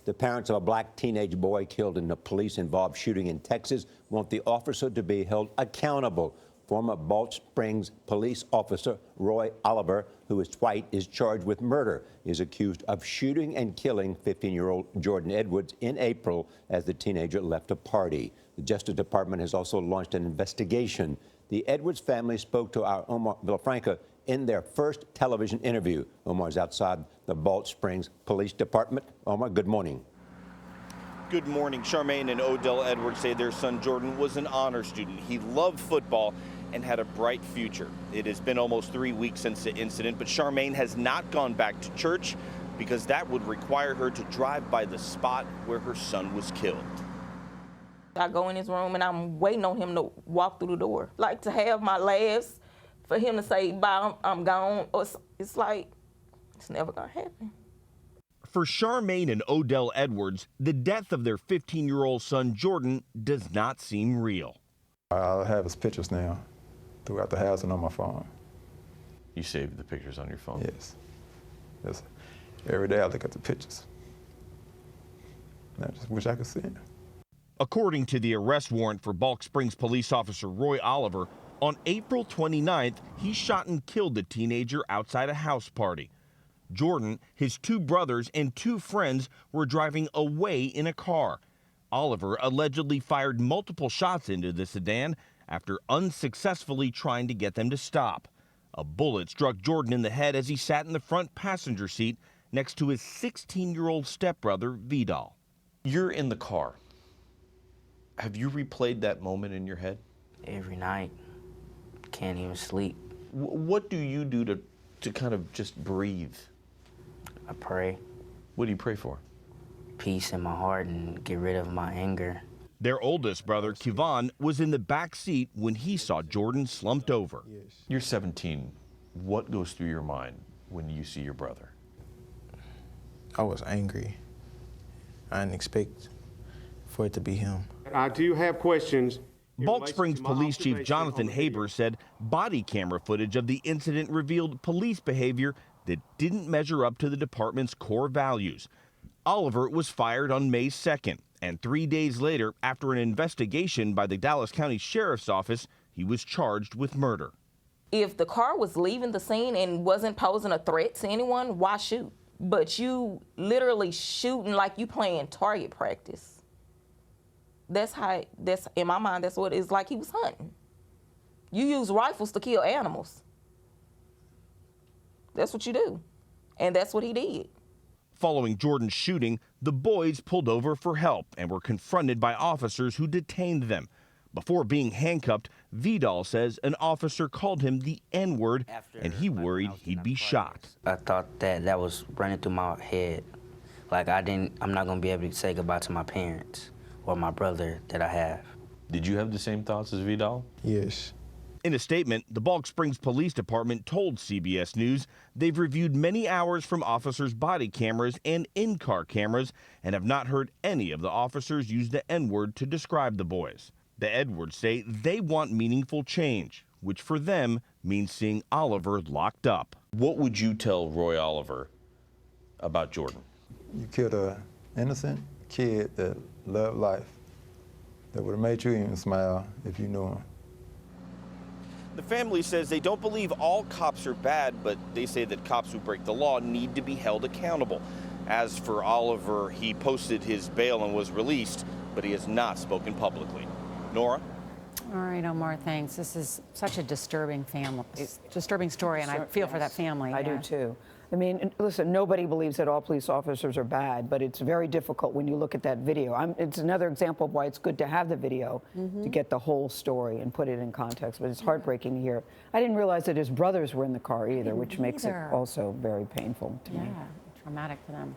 The parents of a black teenage boy killed in a police-involved shooting in Texas want the officer to be held accountable. Former Balch Springs police officer Roy Oliver, who is white, is charged with murder. He is accused of shooting and killing 15-year-old Jordan Edwards in April as the teenager left a party. The Justice Department has also launched an investigation. The Edwards family spoke to our Omar Villafranca in their first television interview. Omar is outside the Balch Springs Police Department. Omar, good morning. Good morning. Charmaine and Odell Edwards say their son Jordan was an honor student. He loved football and had a bright future. It has been almost 3 weeks since the incident, but Charmaine has not gone back to church because that would require her to drive by the spot where her son was killed. I go in his room and I'm waiting on him to walk through the door. Like to have my last, for him to say, bye, I'm gone. It's like, it's never gonna happen. For Charmaine and Odell Edwards, the death of their 15-year-old son Jordan does not seem real. I have his pictures now throughout the house and on my phone. You saved the pictures on your phone? Yes. Yes. Every day I look at the pictures. And I just wish I could see them. According to the arrest warrant for Balch Springs police officer Roy Oliver, on April 29th, he shot and killed the teenager outside a house party. Jordan, his two brothers, and two friends were driving away in a car. Oliver allegedly fired multiple shots into the sedan after unsuccessfully trying to get them to stop. A bullet struck Jordan in the head as he sat in the front passenger seat next to his 16-year-old stepbrother, Vidal. You're in the car. Have you replayed that moment in your head? Every night. Can't even sleep. What do you do to kind of just breathe? I pray. What do you pray for? Peace in my heart and get rid of my anger. Their oldest brother, Kevon, was in the back seat when he saw Jordan slumped over. You're 17. What goes through your mind when you see your brother? I was angry. I didn't expect for it to be him. I do have questions. Balch Springs Police Chief Jonathan Haber said body camera footage of the incident revealed police behavior that didn't measure up to the department's core values. Oliver was fired on May 2nd, and 3 days later, after an investigation by the Dallas County Sheriff's Office, he was charged with murder. If the car was leaving the scene and wasn't posing a threat to anyone, why shoot? But you literally shooting like you playing target practice. That's in my mind, that's what it's like he was hunting. You use rifles to kill animals. That's what you do. And that's what he did. Following Jordan's shooting, the boys pulled over for help and were confronted by officers who detained them. Before being handcuffed, Vidal says an officer called him the N-word and he worried he'd be shot. I thought that was running through my head. Like I'm not gonna be able to say goodbye to my parents or my brother that I have. Did you have the same thoughts as Vidal? Yes. In a statement, the Balch Springs Police Department told CBS News they've reviewed many hours from officers' body cameras and in-car cameras and have not heard any of the officers use the N-word to describe the boys. The Edwards say they want meaningful change, which for them means seeing Oliver locked up. What would you tell Roy Oliver about Jordan? You killed an innocent kid that loved life, that would have made you even smile if you knew him. The family says they don't believe all cops are bad, but they say that cops who break the law need to be held accountable. As for Oliver, he posted his bail and was released, but he has not spoken publicly. Norah? All right, Omar, thanks. This is such a disturbing disturbing story, and I feel for that family. I do too. I mean, listen, nobody believes that all police officers are bad, but it's very difficult when you look at that video. It's another example of why it's good to have the video to get the whole story and put it in context, but it's heartbreaking to hear. I didn't realize that his brothers were in the car either, which makes it also very painful to me. Yeah, traumatic for them.